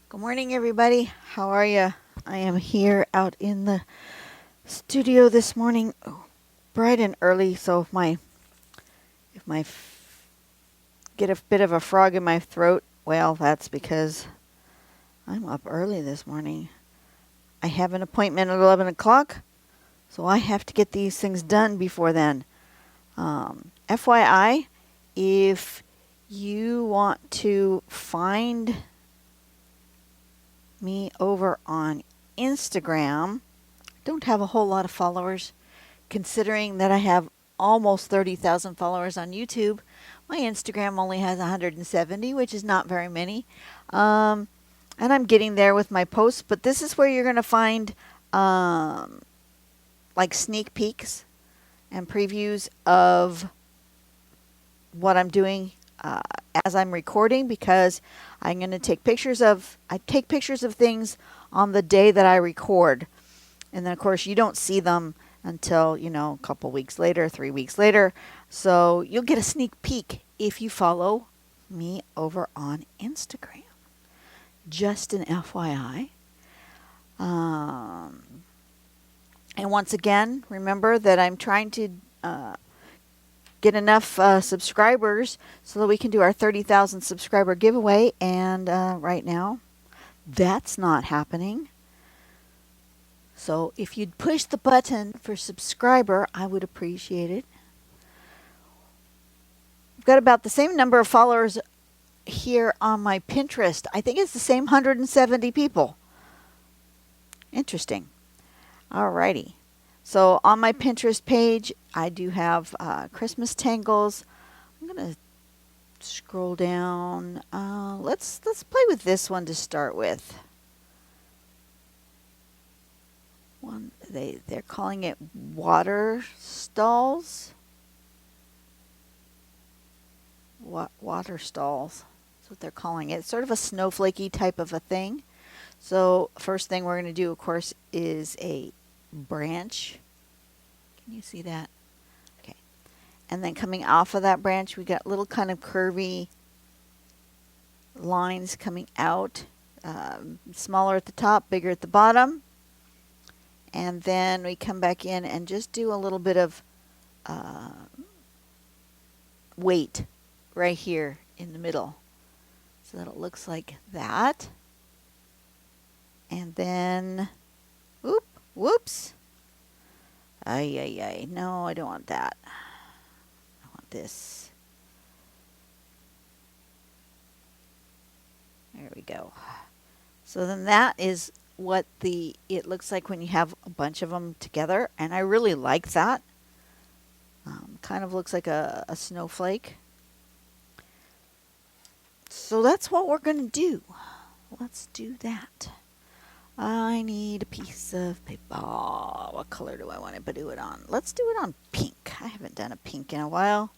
Good morning, everybody. How are you? I am here out in the studio this morning, bright and early. So if get a bit of a frog in my throat, well, that's because I'm up early this morning. I have an appointment at 11 o'clock, so I have to get these things done before then. FYI, if you want to find me over on Instagram, don't have a whole lot of followers, considering that I have almost 30,000 followers on YouTube. My Instagram only has 170, which is not very many. And I'm getting there with my posts, but this is where you're going to find like sneak peeks and previews of what I'm doing as I'm recording, because I'm going to take pictures of things on the day that I record. And then, of course, you don't see them until, a couple weeks later, 3 weeks later. So you'll get a sneak peek if you follow me over on Instagram. Just an FYI. And once again, remember that I'm trying to get enough subscribers so that we can do our 30,000 subscriber giveaway. And right now, that's not happening. So if you'd push the button for subscriber, I would appreciate it. I've got about the same number of followers here on my Pinterest. I think it's the same 170 people. Interesting. Alrighty. So on my Pinterest page, I do have Christmas tangles. I'm going to scroll down. Let's play with this one to start with. They're calling it Waterstals. Waterstals. That's what they're calling it. It's sort of a snowflakey type of a thing. So first thing we're going to do, of course, is a branch. Can you see that? Okay. And then coming off of that branch, we got little kind of curvy lines coming out. Smaller at the top, bigger at the bottom. And then we come back in and just do a little bit of weight right here in the middle, so that it looks like that. And then, whoops. Ay. No, I don't want that. I want this. There we go. So then that is what it looks like when you have a bunch of them together, and I really like that. Kind of looks like a snowflake. So that's what we're going to do. Let's do that. I need a piece of paper. Oh, what color do I want to do it on? Let's do it on pink. I haven't done a pink in a while.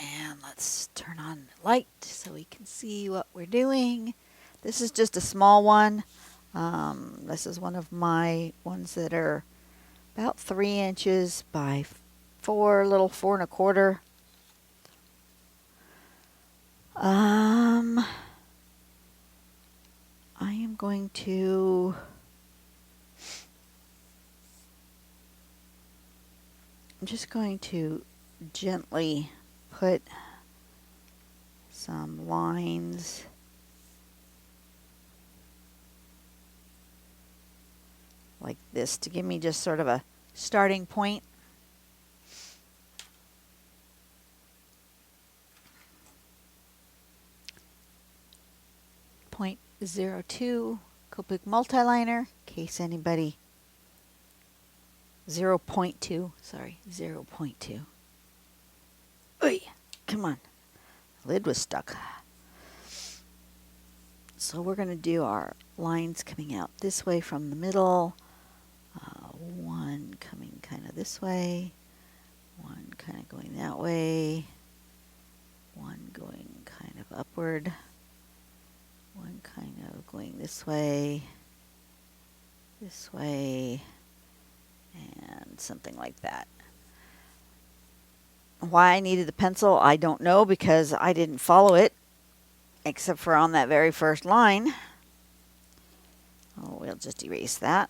And let's turn on the light so we can see what we're doing. This is just a small one. This is one of my ones that are about 3 inches by 4 1/4. I am going to I'm just going to gently put some lines like this to give me just sort of a starting point. .02 Copic multiliner, in case anybody. 0.2, sorry, 0.2. Oy, come on. Lid was stuck. So we're going to do our lines coming out this way from the middle. One coming kind of this way. One kind of going that way. One going kind of upward. One kind of going this way, and something like that. Why I needed the pencil, I don't know, because I didn't follow it. except for on that very first line. Oh, we'll just erase that.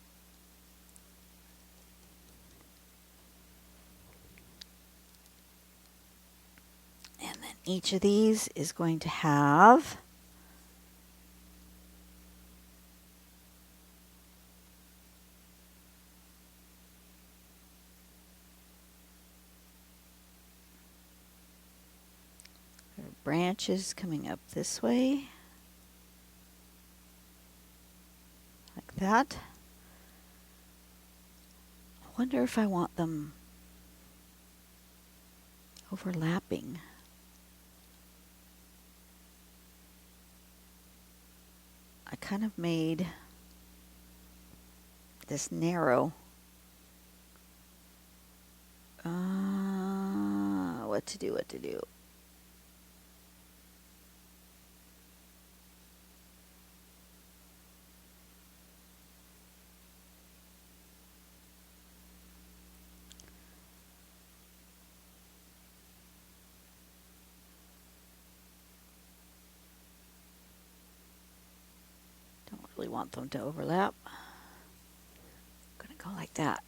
And then each of these is going to have branches coming up this way, like that. I wonder if I want them overlapping. I kind of made this narrow. What to do, what to do. Don't really want them to overlap. I'm going to go like that.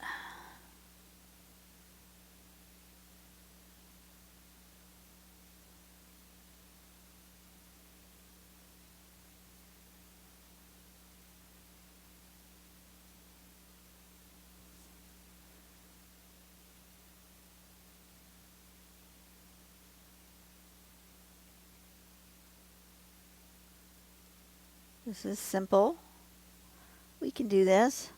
This is simple. We can do this.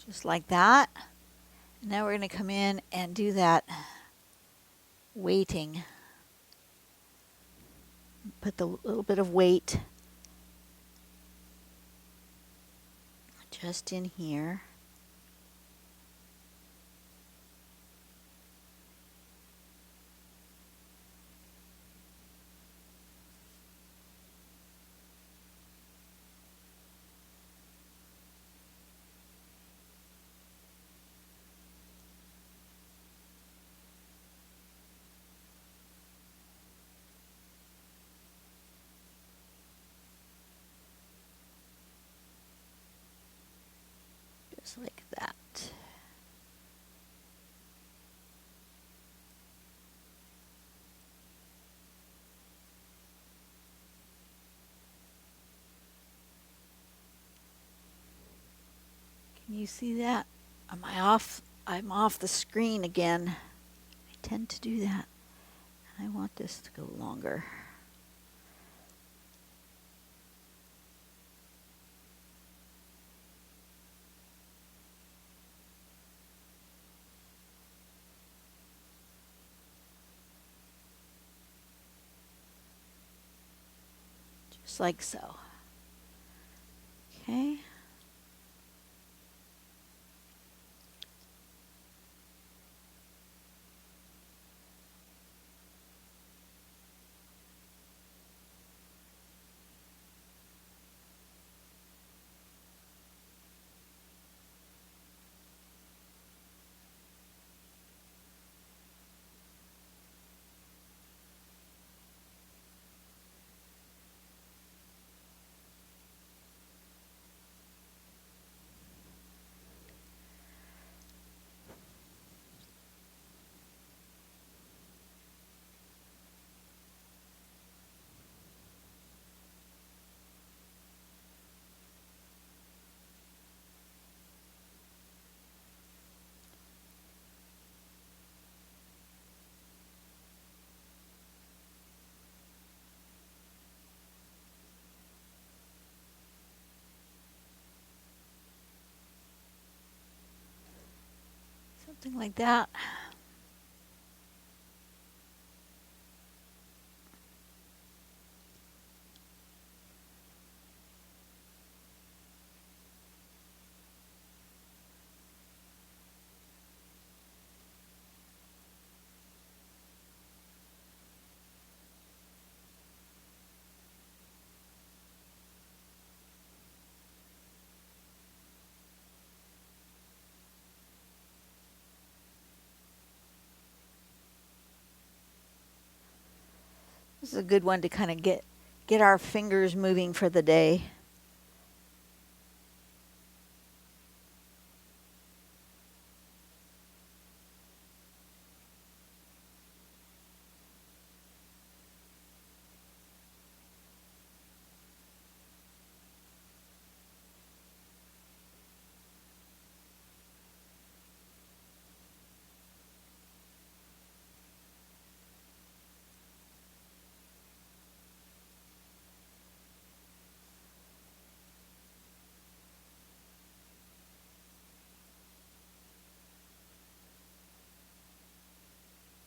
Just like that. And now we're going to come in and do that weighting. Put the little bit of weight just in here. Just like that. Can you see that? Am I off? I'm off the screen again. I tend to do that. I want this to go longer. Just like so. Okay. Something like that. This is a good one to kind of get our fingers moving for the day.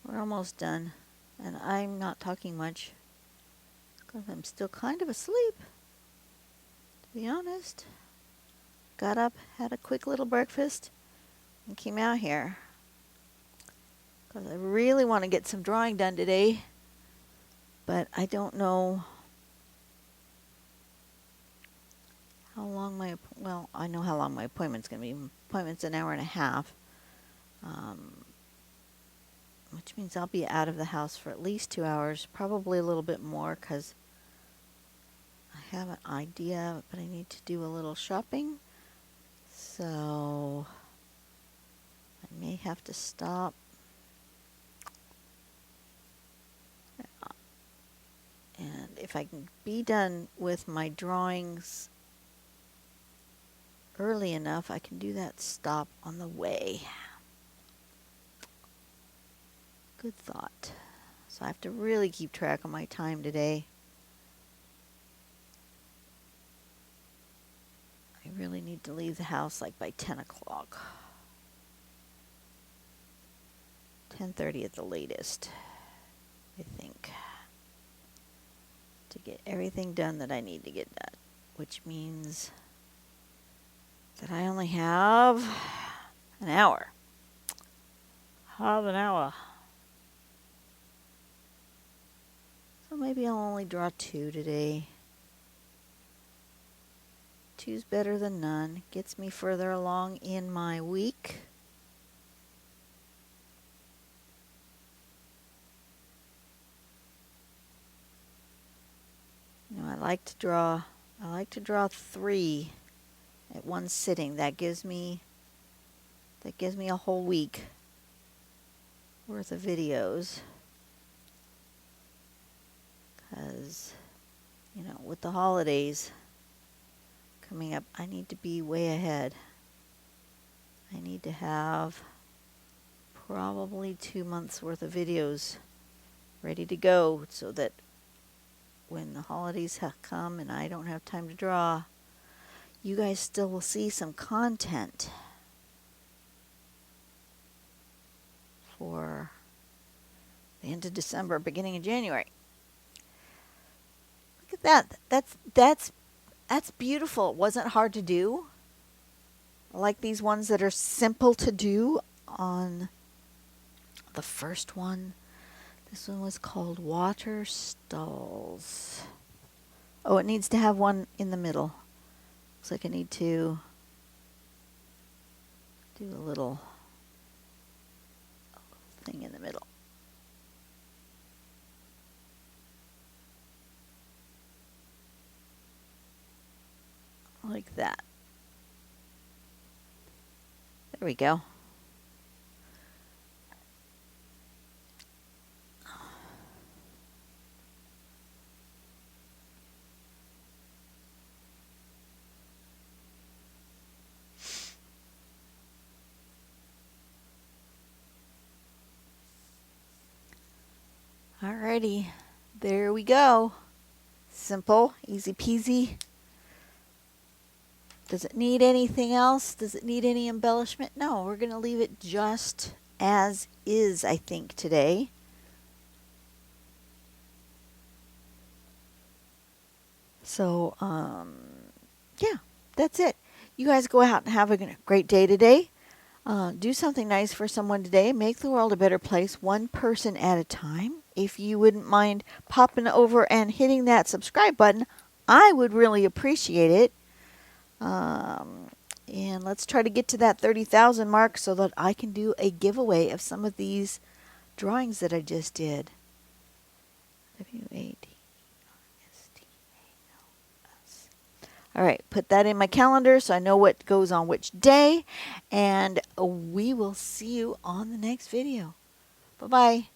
We're almost done, and I'm not talking much because I'm still kind of asleep, to be honest. Got up, had a quick little breakfast, and came out here because I really want to get some drawing done today, but I don't know how long well, I know how long my appointment's going to be. My appointment's an hour and a half, which means I'll be out of the house for at least 2 hours, probably a little bit more because I have an idea, but I need to do a little shopping. So I may have to stop. And if I can be done with my drawings early enough, I can do that stop on the way. Good thought. So I have to really keep track of my time today. I really need to leave the house like by 10 o'clock. 10:30 at the latest, I think, to get everything done that I need to get done, which means that I only have an hour. Have an hour. So maybe I'll only draw 2 today. 2's better than none. Gets me further along in my week. You know, I like to draw 3 at one sitting. That gives me a whole week worth of videos. Because, you know, with the holidays coming up, I need to be way ahead. I need to have probably 2 months worth of videos ready to go so that when the holidays come and I don't have time to draw, you guys still will see some content for the end of December, beginning of January. Look at that. That's beautiful. It wasn't hard to do. I like these ones that are simple to do. On the first one, this one was called Waterstals. Oh, it needs to have one in the middle. Looks like I need to do a little thing in the middle. Like that. There we go. Alrighty, there we go. Simple, easy peasy. Does it need anything else? Does it need any embellishment? No, we're going to leave it just as is, I think, today. So, yeah, that's it. You guys go out and have a great day today. Do something nice for someone today. Make the world a better place, one person at a time. If you wouldn't mind popping over and hitting that subscribe button, I would really appreciate it. And let's try to get to that 30,000 mark so that I can do a giveaway of some of these drawings that I just did. Waterstals. All right, put that in my calendar so I know what goes on which day, and we will see you on the next video. Bye-bye.